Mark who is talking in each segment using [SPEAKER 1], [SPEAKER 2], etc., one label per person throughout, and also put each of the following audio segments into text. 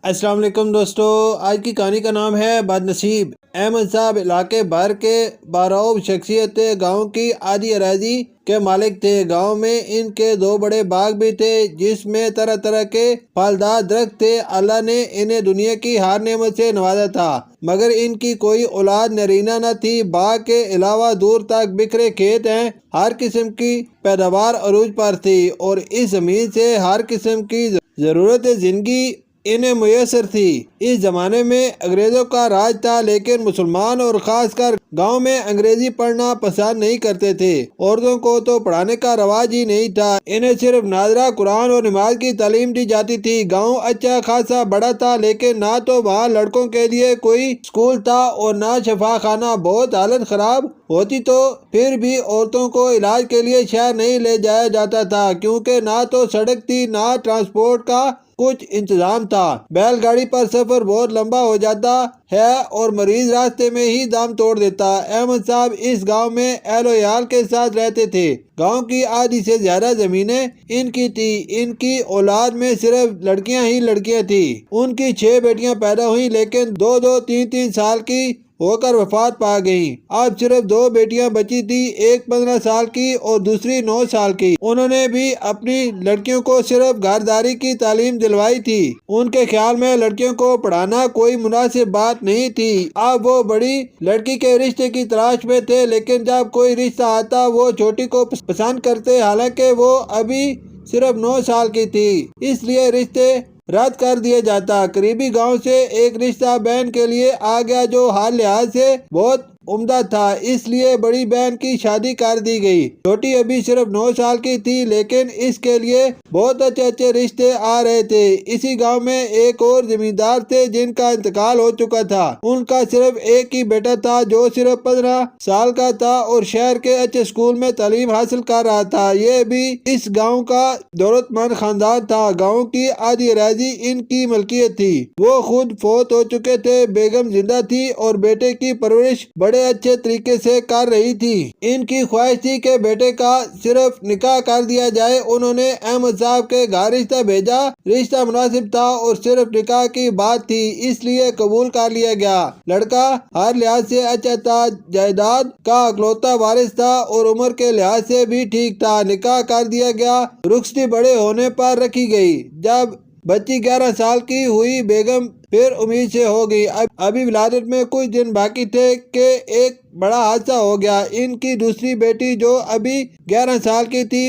[SPEAKER 1] السلام علیکم دوستو، آج کی کہانی کا نام ہے بد نصیب۔ احمد صاحب علاقے بھر کے بارعب شخصیت تھے۔ گاؤں کی آدھی اراضی کے مالک تھے۔ گاؤں میں ان کے 2 بڑے باغ بھی تھے جس میں طرح طرح کے پھلدار درخت تھے۔ اللہ نے انہیں دنیا کی ہر نعمت سے نوازا تھا، مگر ان کی کوئی اولاد نرینہ نہ تھی۔ باغ کے علاوہ دور تک بکھرے کھیت ہیں، ہر قسم کی پیداوار عروج پر تھی اور اس زمین سے ہر قسم کی ضرورت زندگی انہیں میسر تھی۔ اس زمانے میں انگریزوں کا راج تھا، لیکن مسلمان اور خاص کر گاؤں میں انگریزی پڑھنا پسند نہیں کرتے تھے۔ عورتوں کو تو پڑھانے کا رواج ہی نہیں تھا، انہیں صرف ناظرہ قرآن اور نماز کی تعلیم دی جاتی تھی۔ گاؤں اچھا خاصا بڑا تھا، لیکن نہ تو وہاں لڑکوں کے لیے کوئی اسکول تھا اور نہ شفا خانہ۔ بہت حالت خراب ہوتی تو پھر بھی عورتوں کو علاج کے لیے شہر نہیں لے جایا جاتا تھا، کیونکہ نہ تو سڑک تھی نہ ٹرانسپورٹ کا کچھ انتظام تھا۔ بیل گاڑی پر سفر بہت لمبا ہو جاتا ہے اور مریض راستے میں ہی دم توڑ دیتا۔ احمد صاحب اس گاؤں میں اہل و عیال کے ساتھ رہتے تھے۔ گاؤں کی آدھی سے زیادہ زمینیں ان کی تھی۔ ان کی اولاد میں صرف لڑکیاں ہی لڑکیاں تھیں۔ ان کی 6 بیٹیاں پیدا ہوئیں، لیکن 2 3 سال کی ہو کر وفات پا گئیں۔ اب صرف 2 بیٹیاں بچی تھی، ایک 15 سال کی اور دوسری 9 سال کی۔ انہوں نے بھی اپنی لڑکیوں کو صرف گھرداری کی تعلیم دلوائی تھی۔ ان کے خیال میں لڑکیوں کو پڑھانا کوئی مناسب بات نہیں تھی۔ اب وہ بڑی لڑکی کے رشتے کی تلاش میں تھے، لیکن جب کوئی رشتہ آتا وہ چھوٹی کو پسند کرتے، حالانکہ وہ ابھی صرف 9 سال کی تھی۔ اس لیے رشتے رد کر دیا جاتا۔ قریبی گاؤں سے ایک رشتہ بہن کے لیے آ گیا جو ہر لحاظ سے بہت عمدہ تھا، اس لیے بڑی بہن کی شادی کر دی گئی۔ چھوٹی ابھی صرف 9 سال کی تھی، لیکن اس کے لیے بہت اچھے اچھے رشتے آ رہے تھے۔ اسی گاؤں میں ایک اور زمیندار تھے جن کا انتقال ہو چکا تھا۔ ان کا صرف ایک ہی بیٹا تھا جو صرف 15 سال کا تھا اور شہر کے اچھے اسکول میں تعلیم حاصل کر رہا تھا۔ یہ بھی اس گاؤں کا دولت مند خاندان تھا۔ گاؤں کی آدھی اراضی ان کی ملکیت تھی۔ وہ خود فوت ہو چکے تھے، بیگم زندہ تھی اور بیٹے کی پرورش بڑے اچھے طریقے سے کر رہی تھی۔ ان کی خواہش تھی کہ بیٹے کا صرف نکاح کر دیا جائے۔ انہوں نے احمد صاحب کے گھر رشتہ بھیجا۔ رشتہ مناسب تھا اور صرف نکاح کی بات تھی، اس لیے قبول کر لیا گیا۔ لڑکا ہر لحاظ سے اچھا تھا، جائیداد کا اکلوتا وارث تھا اور عمر کے لحاظ سے بھی ٹھیک تھا۔ نکاح کر دیا گیا۔ رخصتی بڑے ہونے پر رکھی گئی۔ جب بچی 11 سال کی ہوئی، بیگم پھر امید سے ہو گئی۔ ابھی ولادت میں کچھ دن باقی تھے کہ ایک بڑا حادثہ ہو گیا۔ ان کی دوسری بیٹی جو ابھی 11 سال کی تھی،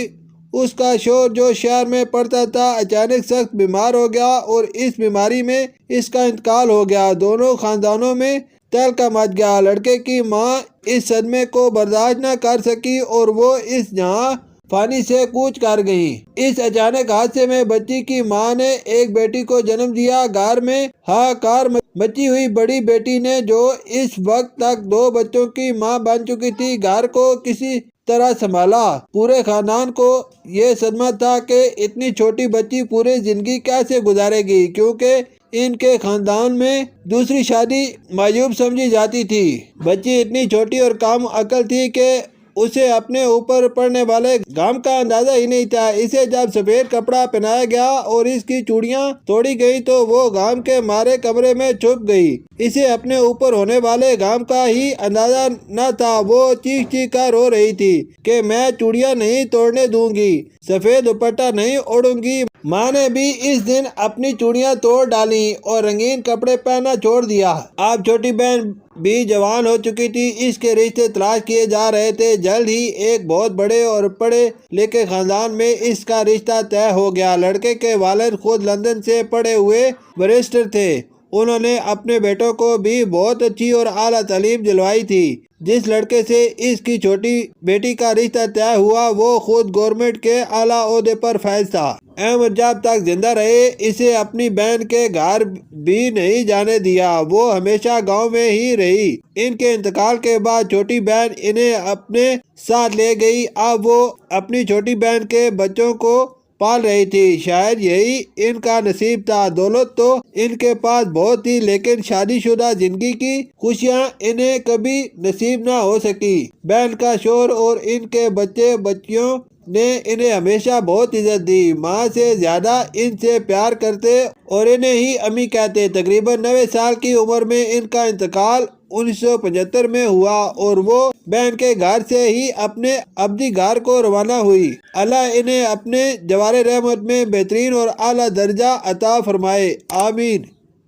[SPEAKER 1] اس کا شوہر جو شہر میں پڑھتا تھا، اچانک سخت بیمار ہو گیا اور اس بیماری میں اس کا انتقال ہو گیا۔ دونوں خاندانوں میں تہلکہ مچ گیا۔ لڑکے کی ماں اس صدمے کو برداشت نہ کر سکی اور وہ اس جہاں فانی سے کوچ کر گئیں۔ اس اچانک حادثے میں بچی کی ماں نے ایک بیٹی کو جنم دیا۔ گھر میں ہاہاکار مچی ہوئی۔ بڑی بیٹی نے جو اس وقت تک 2 بچوں کی ماں بن چکی تھی، گھر کو کسی طرح سنبھالا۔ پورے خاندان کو یہ صدمہ تھا کہ اتنی چھوٹی بچی پوری زندگی کیسے گزارے گی، کیونکہ ان کے خاندان میں دوسری شادی معیوب سمجھی جاتی تھی۔ بچی اتنی چھوٹی اور کم عقل تھی کہ اسے اپنے اوپر پڑنے والے غم کا اندازہ ہی نہیں تھا۔ اسے جب سفید کپڑا پہنایا گیا اور اس کی چوڑیاں توڑی گئیں تو وہ غم کے مارے کمرے میں چھپ گئی۔ اسے اپنے اوپر ہونے والے غم کا ہی اندازہ نہ تھا۔ وہ چیخ چیخ کر رو رہی تھی کہ میں چوڑیاں نہیں توڑنے دوں گی، سفید دوپٹہ نہیں اوڑھوں گی۔ ماں نے بھی اس دن اپنی چوڑیاں توڑ ڈالیں اور رنگین کپڑے پہننا چھوڑ دیا۔ اب چھوٹی بہن بھی جوان ہو چکی تھی۔ اس کے رشتے تلاش کیے جا رہے تھے۔ جلد ہی ایک بہت بڑے اور پڑھے لکھے خاندان میں اس کا رشتہ طے ہو گیا۔ لڑکے کے والد خود لندن سے پڑھے ہوئے بیرسٹر تھے۔ انہوں نے اپنے بیٹوں کو بھی بہت اچھی اور اعلیٰ تعلیم دلوائی تھی۔ جس لڑکے سے اس کی چھوٹی بیٹی کا رشتہ طے ہوا وہ خود گورنمنٹ کے اعلیٰ عہدے پر فائز تھا۔ احمد جب تک زندہ رہے اسے اپنی بہن کے گھر بھی نہیں جانے دیا۔ وہ ہمیشہ گاؤں میں ہی رہی۔ ان کے انتقال کے بعد چھوٹی بہن انہیں اپنے ساتھ لے گئی۔ اب وہ اپنی چھوٹی بہن کے بچوں کو پال رہی تھی۔ شاید یہی ان کا نصیب تھا۔ دولت تو ان کے پاس بہت تھی، لیکن شادی شدہ زندگی کی خوشیاں انہیں کبھی نصیب نہ ہو سکی۔ بہن کا شوہر اور ان کے بچے بچیوں نے انہیں ہمیشہ بہت عزت دی، ماں سے زیادہ ان سے پیار کرتے اور انہیں ہی امی کہتے۔ تقریباً 90 سال کی عمر میں ان کا انتقال 1975 میں ہوا اور وہ بہن کے گھر سے ہی اپنے ابدی گھر کو روانہ ہوئی۔ اللہ انہیں اپنے جوار رحمت میں بہترین اور اعلیٰ درجہ عطا فرمائے، آمین۔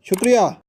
[SPEAKER 1] شکریہ۔